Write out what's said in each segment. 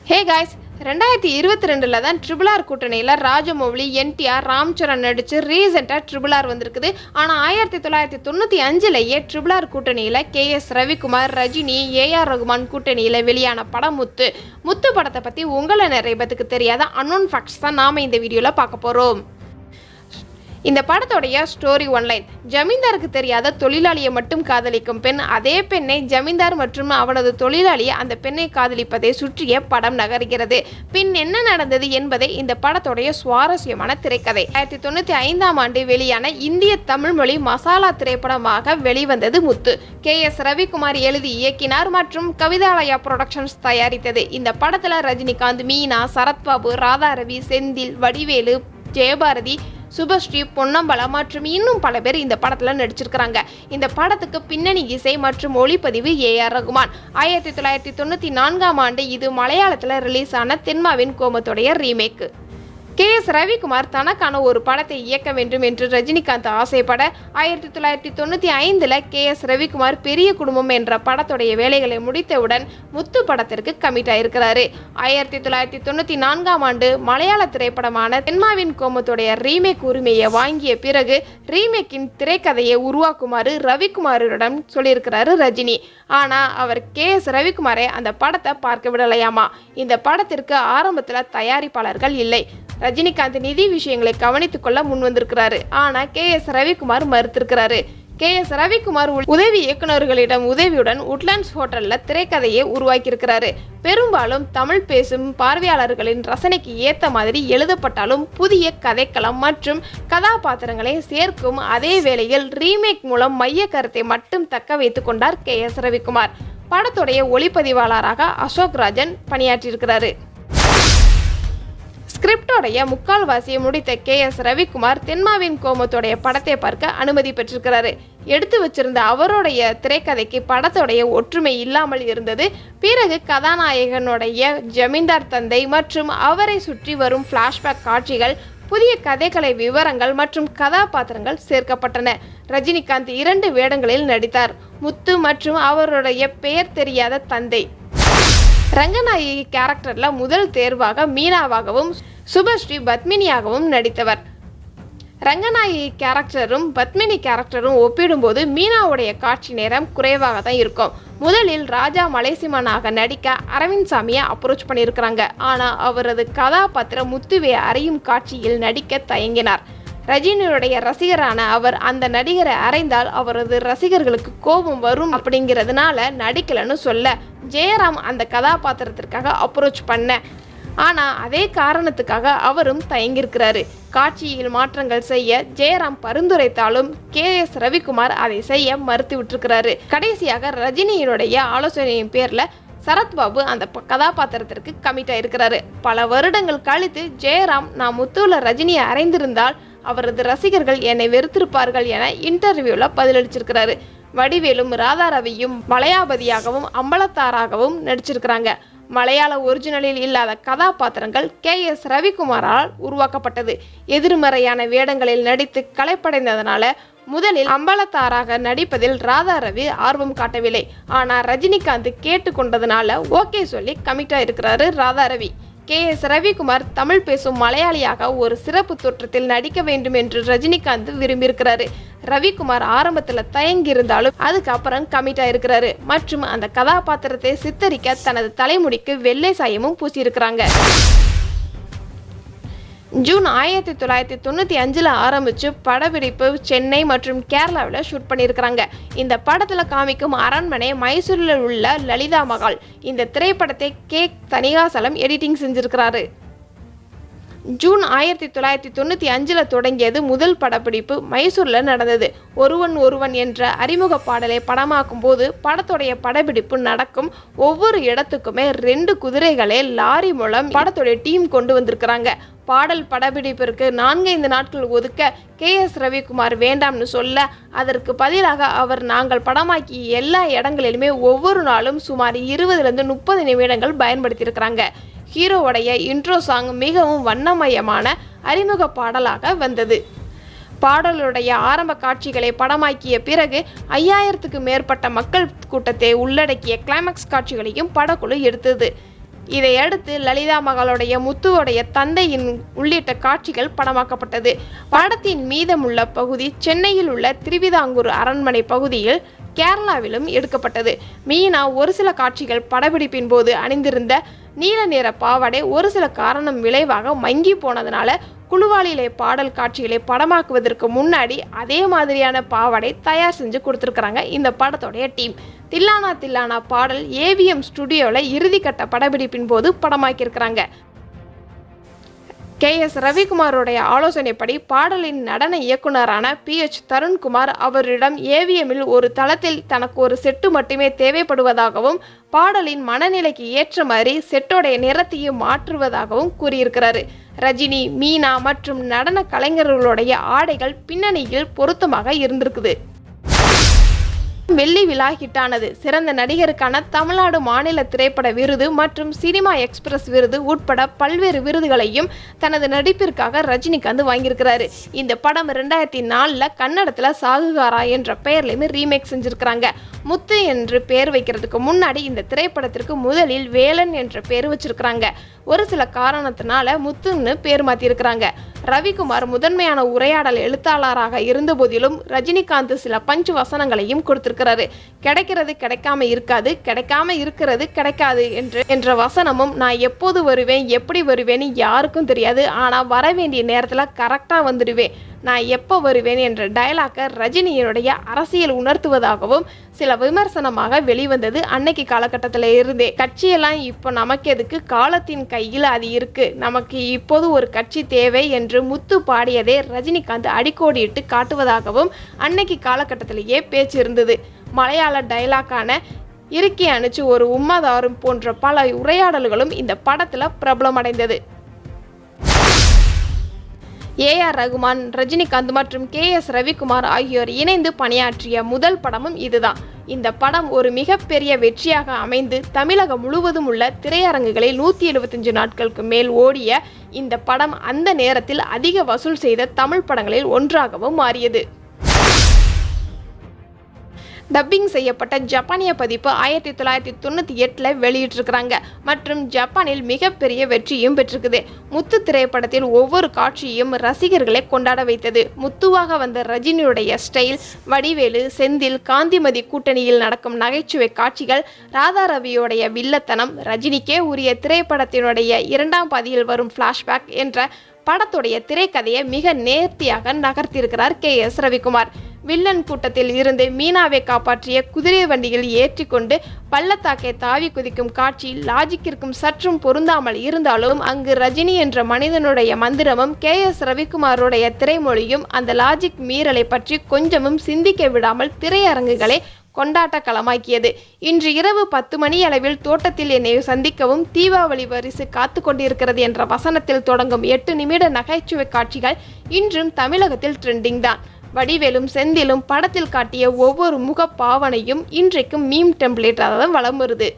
Hey guys, 2022 தான் RRR கூட்டணியில் ராஜமௌலி, என்டிஆர், ராம் சரண் நடித்து ரீசெண்டாக RRR வந்திருக்குது. ஆனால் 1995லேயே RRR கூட்டணியில் KS ரவிக்குமார், ரஜினி, AR ரகுமான் கூட்டணியில் வெளியான படம் முத்து. முத்து படத்தை பற்றி உங்களை நிறைய பேத்துக்கு தெரியாத அன்னோன் ஃபேக்ட்ஸ் தான் நாம் இந்த வீடியோவில் பார்க்க போகிறோம். இந்த படத்தோடைய ஸ்டோரி ஒன்லைன். ஜமீன்தாருக்கு தெரியாத தொழிலாளியை மட்டும் காதலிக்கும் பெண் அதே பெண்ணை ஜமீன்தார் மற்றும் அவனது தொழிலாளியை அந்த பெண்ணை காதலிப்பதை சுற்றிய படம் நகர்கிறது. பின் என்ன நடந்தது என்பதை இந்த படத்தோடைய சுவாரஸ்யமான திரைக்கதை. 1995ஆம் ஆண்டு வெளியான இந்திய தமிழ் மொழி மசாலா திரைப்படமாக வெளிவந்தது முத்து. KS ரவிக்குமார் எழுதி இயக்கினார் மற்றும் கவிதாலயா புரொடக்ஷன்ஸ் தயாரித்தது. இந்த படத்துல ரஜினிகாந்த், மீனா, சரத்பாபு, ராதாரவி, செந்தில், வடிவேலு, ஜெயபாரதி, சுபஸ்ரீ, பொன்னம்பலம் மற்றும் இன்னும் பல பேர் இந்த படத்தில் நடிச்சிருக்கிறாங்க. இந்த படத்துக்கு பின்னணி இசை மற்றும் ஒளிப்பதிவு AR ரகுமான். 1994ஆம் ஆண்டு இது மலையாளத்தில் ரிலீஸ் ஆன தென்மாவின் கோமத்தோடைய ரீமேக். KS ரவிக்குமார் தனக்கான ஒரு படத்தை இயக்க வேண்டும் என்று ரஜினிகாந்த் ஆசைப்பட 1995ல் KS ரவிக்குமார் பெரிய குடும்பம் என்ற படத்துடைய வேலைகளை முடித்தவுடன் முத்து படத்திற்கு கமிட் ஆயிருக்கிறாரு. 1994ஆம் ஆண்டு மலையாள திரைப்படமான தென்மாவின் கோமத்துடைய ரீமேக் உரிமையை வாங்கிய பிறகு ரீமேக்கின் திரைக்கதையை உருவாக்குமாறு ரவிக்குமாரிடம் சொல்லியிருக்கிறாரு ரஜினி. ஆனால் அவர் KS ரவிக்குமாரை அந்த படத்தை பார்க்க விடலையாமா. இந்த படத்திற்கு ஆரம்பத்தில் தயாரிப்பாளர்கள் இல்லை. ரஜினிகாந்த் நிதி விஷயங்களை கவனித்துக் கொள்ள முன் வந்திருக்கிறாரு. ஆனால் KS ரவிக்குமார் மறுத்திருக்கிறாரு. KS ரவிக்குமார் உதவி இயக்குநர்களிடம் உதவியுடன் உட்லாண்ட்ஸ் ஹோட்டலில் திரைக்கதையை உருவாக்கியிருக்கிறாரு. பெரும்பாலும் தமிழ் பேசும் பார்வையாளர்களின் ரசனைக்கு ஏற்ற மாதிரி எழுதப்பட்டாலும் புதிய கதைக்களம் மற்றும் கதாபாத்திரங்களை சேர்க்கும் அதே வேளையில் ரீமேக் மூலம் மைய கருத்தை மட்டும் தக்க வைத்துக் கொண்டார் KS ரவிக்குமார். படத்துடைய ஒளிப்பதிவாளராக அசோக் ராஜன் பணியாற்றியிருக்கிறாரு. ஸ்கிரிப்டோடைய முக்கால்வாசியை முடித்த KS ரவிக்குமார் தென்மாவின் கோமத்தோடைய படத்தை பார்க்க அனுமதி பெற்றிருக்கிறாரு. எடுத்து வச்சிருந்த அவருடைய திரைக்கதைக்கு படத்தோடைய ஒற்றுமை இல்லாமல் இருந்தது. பிறகு கதாநாயகனுடைய ஜமீன்தார் தந்தை மற்றும் அவரை சுற்றி வரும் ஃப்ளாஷ்பேக் காட்சிகள், புதிய கதைகளை விவரங்கள் மற்றும் கதாபாத்திரங்கள் சேர்க்கப்பட்டன. ரஜினிகாந்த் 2 வேடங்களில் நடித்தார். முத்து மற்றும் அவருடைய பெயர் தெரியாத தந்தை. ரங்கநாயகி கேரக்டரில் முதல் தேர்வாக மீனாவாகவும் சுபஸ்ரீ பத்மினியாகவும் நடித்தவர். ரங்கநாயகி கேரக்டரும் பத்மினி கேரக்டரும் ஒப்பிடும்போது மீனாவுடைய காட்சி நேரம் குறைவாக தான் இருக்கும். முதலில் ராஜா மலைசிமனாக நடிக்க அரவிந்த் சாமியை அப்ரோச் பண்ணியிருக்கிறாங்க. ஆனால் அவரது கதாபாத்திரம் முத்துவை அறையும் காட்சியில் நடிக்க தயங்கினார். ரஜினியுடைய ரசிகரான அவர் அந்த நடிகரை அறைந்தால் அவரது ரசிகர்களுக்கு கோபம் வரும் அப்படிங்கிறதுனால நடிக்கலன்னு சொல்ல ஜெயராம் அந்த கதாபாத்திரத்திற்காக அப்ரோச் பண்ண. ஆனால் அதே காரணத்துக்காக அவரும் தயங்கியிருக்கிறாரு. காட்சியில் மாற்றங்கள் செய்ய ஜெயராம் பரிந்துரைத்தாலும் KS ரவிக்குமார் அதை செய்ய மறுத்து விட்டுருக்கிறாரு. கடைசியாக ரஜினியினுடைய ஆலோசனையின் பேரில் சரத்பாபு அந்த கதாபாத்திரத்திற்கு கமிட் ஆயிருக்கிறாரு. பல வருடங்கள் கழித்து ஜெயராம், நான் முத்துல ரஜினியை அறைந்திருந்தால் அவரது ரசிகர்கள் என்னை வெறுத்திருப்பார்கள் என இன்டர்வியூவில் பதிலளிச்சிருக்கிறாரு. வடிவேலும் ராதாரவியும் மலையாபதியாகவும் அம்பலத்தாராகவும் நடிச்சிருக்கிறாங்க. மலையாள ஒரிஜினலில் இல்லாத கதாபாத்திரங்கள் KS ரவிக்குமாரால் உருவாக்கப்பட்டது. எதிர்மறையான வேடங்களில் நடித்து களைப்படைந்ததனால முதலில் அம்பலத்தாராக நடிப்பதில் ராதாரவி ஆர்வம் காட்டவில்லை. ஆனால் ரஜினிகாந்த் கேட்டுக்கொண்டதுனால ஓகே சொல்லி கமிட் ஆயிருக்கிறாரு ராதாரவி. KS ரவிக்குமார் தமிழ் பேசும் மலையாளியாக ஒரு சிறப்பு தோற்றத்தில் நடிக்க வேண்டும் என்று ரஜினிகாந்த் விரும்பியிருக்கிறாரு. ரவிக்குமார் ஆரம்பத்தில் தயங்கி இருந்தாலும் அதுக்கப்புறம் கமிட் ஆயிருக்கிறாரு மற்றும் அந்த கதாபாத்திரத்தை சித்தரிக்க தனது தலைமுடிக்கு வெள்ளை சாயமும் பூசியிருக்கிறாங்க. ஜூன் 1995ல் ஆரம்பித்து படப்பிடிப்பு சென்னை மற்றும் கேரளாவில் ஷூட் பண்ணியிருக்கிறாங்க. இந்த படத்தில் காமிக்கும் அரண்மனை மைசூரில் உள்ள லலிதா மகால். இந்த திரைப்படத்தை தணிகாசலம் எடிட்டிங் செஞ்சிருக்கிறாரு. ஜூன் 1995ல் தொடங்கியது முதல் படப்பிடிப்பு மைசூரில் நடந்தது. ஒருவன் ஒருவன் என்ற அறிமுக பாடலை படமாக்கும் போது படத்துடைய படப்பிடிப்பு நடக்கும் ஒவ்வொரு இடத்துக்குமே 2 குதிரைகளே லாரி மூலம் படத்துடைய டீம் கொண்டு வந்திருக்கிறாங்க. பாடல் படப்பிடிப்பிற்கு 4-5 நாட்கள் ஒதுக்க KS ரவிக்குமார் வேண்டாம்னு சொல்ல அதற்கு பதிலாக அவர் நாங்கள் படமாக்கிய எல்லா இடங்களிலுமே ஒவ்வொரு நாளும் சுமார் 20-30 நிமிடங்கள் பயன்படுத்தியிருக்கிறாங்க. ஹீரோவுடைய இன்ட்ரோ சாங் மிகவும் வண்ணமயமான அறிமுக பாடலாக வந்தது. பாடலுடைய ஆரம்ப காட்சிகளை படமாக்கிய பிறகு 5000க்கும் மேற்பட்ட மக்கள் கூட்டத்தை உள்ளடக்கிய கிளைமாக்ஸ் காட்சிகளையும் படக்குழு எடுத்தது. இதையடுத்து லலிதா மகளுடைய முத்துவோடைய தந்தையின் உள்ளிட்ட காட்சிகள் படமாக்கப்பட்டது. படத்தின் மீதமுள்ள பகுதி சென்னையில் உள்ள திருவிதாங்கூர் அரண்மனை பகுதியில் கேரளாவிலும் எடுக்கப்பட்டது. மீனா ஒரு சில காட்சிகள் படப்பிடிப்பின் போது அணிந்திருந்த நீல நிற பாவாடை ஒரு சில காரணம் விளைவாக மங்கி போனதுனால குழுவாளிலே பாடல் காட்சிகளை படமாக்குவதற்கு முன்னாடி அதே மாதிரியான பாவாடை தயார் செஞ்சு கொடுத்துருக்குறாங்க இந்த படத்தோடைய டீம். தில்லானா தில்லானா பாடல் ஏவிஎம் ஸ்டுடியோவில் இறுதிக்கட்ட படப்பிடிப்பின் போது படமாக்கியிருக்கிறாங்க. KS ரவிக்குமாரோடைய ஆலோசனைப்படி பாடலின் நடன இயக்குனரான PH தருண்குமார் அவரிடம் ஏவிஎம்மில் ஒரு தளத்தில் தனக்கு ஒரு செட்டு மட்டுமே தேவைப்படுவதாகவும் பாடலின் மனநிலைக்கு ஏற்ற மாதிரி செட்டோடைய நிறத்தையும் மாற்றுவதாகவும் கூறியிருக்கிறாரு. ரஜினி, மீனா மற்றும் நடன கலைஞர்களுடைய ஆடைகள் பின்னணியில் பொருத்தமாக இருந்திருக்குது. வெள்ளி விழா ஹிட்டானது. சிறந்த நடிகருக்கான தமிழ்நாடு மாநில திரைப்பட விருது மற்றும் சினிமா எக்ஸ்பிரஸ் விருது உட்பட பல்வேறு விருதுகளையும் தனது நடிப்பிற்காக ரஜினிகாந்த் வாங்கியிருக்கிறாரு. இந்த படம் 2004 கன்னடத்தில் சாகுகாரா என்ற பெயர்லையுமே ரீமேக் செஞ்சிருக்கிறாங்க. முத்து என்று பெயர் வைக்கிறதுக்கு முன்னாடி இந்த திரைப்படத்திற்கு முதலில் வேலன் என்ற பெயர் வச்சிருக்கிறாங்க. ஒரு சில காரணத்தினால முத்துன்னு பேர் மாற்றிருக்கிறாங்க. ரவிக்குமார் முதன்மையான உரையாடல் எழுத்தாளராக இருந்த போதிலும் ரஜினிகாந்த் சில பஞ்சு வசனங்களையும் கொடுத்திருக்கிறாரு. கிடைக்கிறது கிடைக்காம இருக்காது, கிடைக்காம இருக்கிறது கிடைக்காது என்ற வசனமும் நான் எப்போது வருவேன் எப்படி வருவேன்னு யாருக்கும் தெரியாது, ஆனால் வர வேண்டிய நேரத்தில் கரெக்டாக வந்துடுவேன், நான் எப்போ வருவேன் என்ற டயலாக்கை ரஜினியுடைய அரசியல் உணர்த்துவதாகவும் சில விமர்சனமாக வெளிவந்தது. அன்னைக்கு காலகட்டத்தில் இருந்தே கட்சியெல்லாம் இப்போ நமக்கு எதுக்கு, காலத்தின் கையில் அது இருக்கு, நமக்கு இப்போது ஒரு கட்சி தேவை என்று முத்து பாடியதே ரஜினிகாந்த் அடிக்கோடிட்டு காட்டுவதாகவும் அன்னைக்கு காலகட்டத்திலேயே பேச்சு இருந்தது. மலையாள டயலாக்கான இறுக்கி அணிச்சு ஒரு உம்மதாரும் போன்ற பல உரையாடல்களும் இந்த படத்தில் பிரபலமடைந்தது. AR ரகுமான், ரஜினிகாந்த் மற்றும் KS ரவிக்குமார் ஆகியோர் இணைந்து பணியாற்றிய முதல் படமும் இதுதான். இந்த படம் ஒரு மிகப்பெரிய வெற்றியாக அமைந்து தமிழகம் முழுவதும் உள்ள திரையரங்குகளில் 175 நாட்களுக்கு மேல் ஓடிய இந்த படம் அந்த நேரத்தில் அதிக வசூல் செய்த தமிழ் படங்களில் ஒன்றாகவும் மாறியது. டப்பிங் செய்யப்பட்ட ஜப்பானிய பதிப்பு 1998 வெளியிட்டிருக்கிறாங்க மற்றும் ஜப்பானில் மிகப்பெரிய வெற்றியும் பெற்றிருக்குது. முத்து திரைப்படத்தில் ஒவ்வொரு காட்சியும் ரசிகர்களை கொண்டாட வைத்தது. முத்துவாக வந்த ரஜினியுடைய ஸ்டைல், வடிவேலு, செந்தில், காந்திமதி கூட்டணியில் நடக்கும் நகைச்சுவை காட்சிகள், ராதா ரவியோடைய வில்லத்தனம், ரஜினிக்கே உரிய திரைப்படத்தினுடைய 2ஆம் பாதியில் வரும் ஃப்ளாஷ்பேக் என்ற படத்துடைய திரைக்கதையை மிக நேர்த்தியாக நகர்த்தியிருக்கிறார் KS ரவிக்குமார். வில்லன் கூட்டத்தில் இருந்து மீனாவை காப்பாற்றிய குதிரை வண்டியில் ஏற்றி கொண்டு பள்ளத்தாக்கை தாவி குதிக்கும் காட்சி லாஜிக்கிற்கும் சற்றும் பொருந்தாமல் இருந்தாலும் அங்கு ரஜினி என்ற மனிதனுடைய மந்திரமும் KS ரவிக்குமாருடைய திரைமொழியும் அந்த லாஜிக் மீறலை பற்றி கொஞ்சமும் சிந்திக்க விடாமல் திரையரங்குகளை கொண்டாட்ட களமாக்கியது. இன்று இரவு 10 மணி அளவில் தோட்டத்தில் என்னை சந்திக்கவும் தீபாவளி பரிசு காத்து கொண்டிருக்கிறது என்ற வசனத்தில் தொடங்கும் 8 நிமிட நகைச்சுவை காட்சிகள் இன்றும் தமிழகத்தில் ட்ரெண்டிங் தான். வடிவேலும் செந்திலும் படத்தில் காட்டிய ஒவ்வொரு முக பாவனையும் இன்றைக்கும் மீம் டெம்ப்ளேட்டாக வலம் வருது.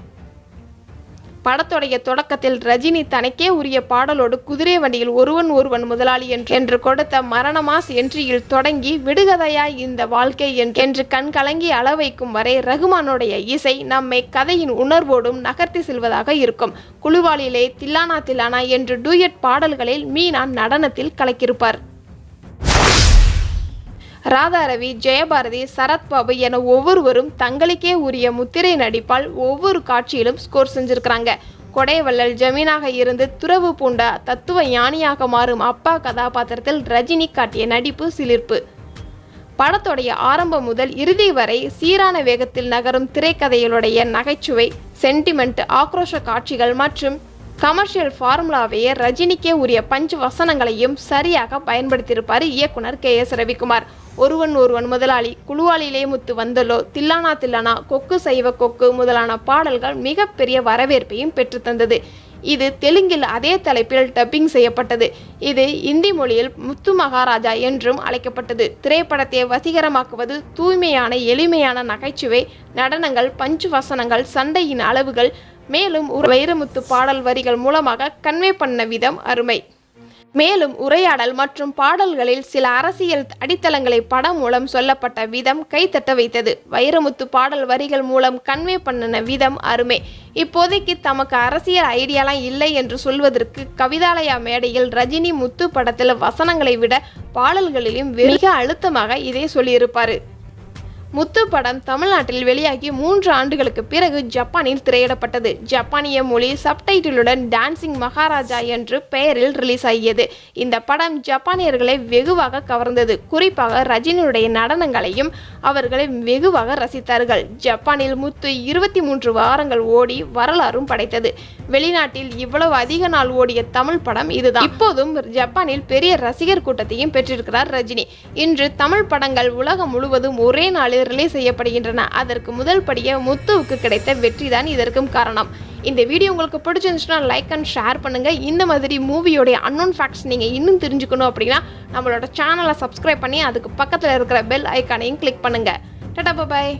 படத்துடைய தொடக்கத்தில் ரஜினி தனக்கே உரிய பாடலோடு குதிரை வண்டியில் ஒருவன் ஒருவன் முதலாளி என்று கொடுத்த மரணமாஸ் என்ட்ரியில் தொடங்கி விடுகதையா இந்த வாழ்க்கை என்று கண் கலங்கி அளவைக்கும் வரை ரகுமானுடைய இசை நம்மை கதையின் உணர்வோடும் நகர்த்தி செல்வதாக இருக்கும். குழுவாளிலே தில்லானா தில்லானா என்று டூயட் பாடல்களில் மீனா நடனத்தில் கலக்கியிருப்பார். ராதாரவி, ஜெயபாரதி, சரத்பாபு என ஒவ்வொருவரும் தங்களுக்கே உரிய முத்திரை நடிப்பால் ஒவ்வொரு காட்சியிலும் ஸ்கோர் செஞ்சிருக்கிறாங்க. கொடைவள்ளல் ஜமீனாக இருந்து துறவு பூண்ட தத்துவ ஞானியாக மாறும் அப்பா கதாபாத்திரத்தில் ரஜினி காட்டிய நடிப்பு சிலிர்ப்பு. படத்துடைய ஆரம்பம் முதல் இறுதி வரை சீரான வேகத்தில் நகரும் திரைக்கதைகளுடைய நகைச்சுவை, சென்டிமெண்ட், ஆக்ரோஷ காட்சிகள் மற்றும் கமர்ஷியல் ஃபார்முலாவையே ரஜினிக்கே உரிய பஞ்சு வசனங்களையும் சரியாக பயன்படுத்தியிருப்பார் இயக்குனர் KS ரவிக்குமார். ஒருவன் ஒருவன் முதலாளி, குழுவாளிலே முத்து வந்தலோ, தில்லானா தில்லானா, கொக்கு சைவ கொக்கு முதலான பாடல்கள் மிகப்பெரிய வரவேற்பையும் பெற்றுத்தந்தது. இது தெலுங்கில் அதே தலைப்பில் டப்பிங் செய்யப்பட்டது. இது இந்தி மொழியில் முத்து மகாராஜா என்றும் அழைக்கப்பட்டது. திரைப்படத்தை வசீகரமாக்குவது தூய்மையான எளிமையான நகைச்சுவை, நடனங்கள், பஞ்சு வசனங்கள், சண்டையின் அளவுகள், மேலும் ஒரு வைரமுத்து பாடல் வரிகள் மூலமாக கன்வே பண்ண விதம் அருமை. மேலும் உரையாடல் மற்றும் பாடல்களில் சில அரசியல் அடித்தளங்களை படம் மூலம் சொல்லப்பட்ட விதம் கைத்தட்ட வைத்தது. வைரமுத்து பாடல் வரிகள் மூலம் கன்வே பண்ணின விதம் அருமை. இப்போதைக்கு தமக்கு அரசியல் ஐடியாலாம் இல்லை என்று சொல்வதற்கு கவிதாலயா மேடையில் ரஜினி முத்து படத்தில் வசனங்களை விட பாடல்களிலும் மிக அழுத்தமாக இதை சொல்லியிருப்பாரு. முத்து படம் தமிழ்நாட்டில் வெளியாகி 3 ஆண்டுகளுக்கு பிறகு ஜப்பானில் திரையிடப்பட்டது. ஜப்பானிய மொழி சப்டைட்டிலுடன் டான்சிங் மகாராஜா என்று பெயரில் ரிலீஸ் ஆகியது. இந்த படம் ஜப்பானியர்களை வெகுவாக கவர்ந்தது. குறிப்பாக ரஜினியுடைய நடனங்களையும் அவர்களை வெகுவாக ரசித்தார்கள். ஜப்பானில் முத்து 23 வாரங்கள் ஓடி வரலாறும் படைத்தது. வெளிநாட்டில் இவ்வளவு அதிக நாள் ஓடிய தமிழ் படம் இதுதான். இப்போதும் ஜப்பானில் பெரிய ரசிகர் கூட்டத்தையும் பெற்றிருக்கிறார் ரஜினி. இன்று தமிழ் படங்கள் உலகம் முழுவதும் ஒரே நாளில் ரிலீஸ் செய்யப்படுகின்றன. அதற்கு முதல் படிய முத்துவுக்கு கிடைத்த வெற்றி தான் இதற்கும் காரணம். இந்த வீடியோ உங்களுக்கு பிடிச்சிருந்துச்சுன்னா லைக் அண்ட் ஷேர் பண்ணுங்க. இந்த மாதிரி மூவியோடைய அன்னோன் ஃபேக்ட்ஸ் நீங்க இன்னும் தெரிஞ்சுக்கணும் அப்படின்னா நம்மளோட சேனலை சப்ஸ்கிரைப் பண்ணி அதுக்கு பக்கத்தில் இருக்கிற பெல் ஐக்கானையும் கிளிக் பண்ணுங்க. டாடா பாய்.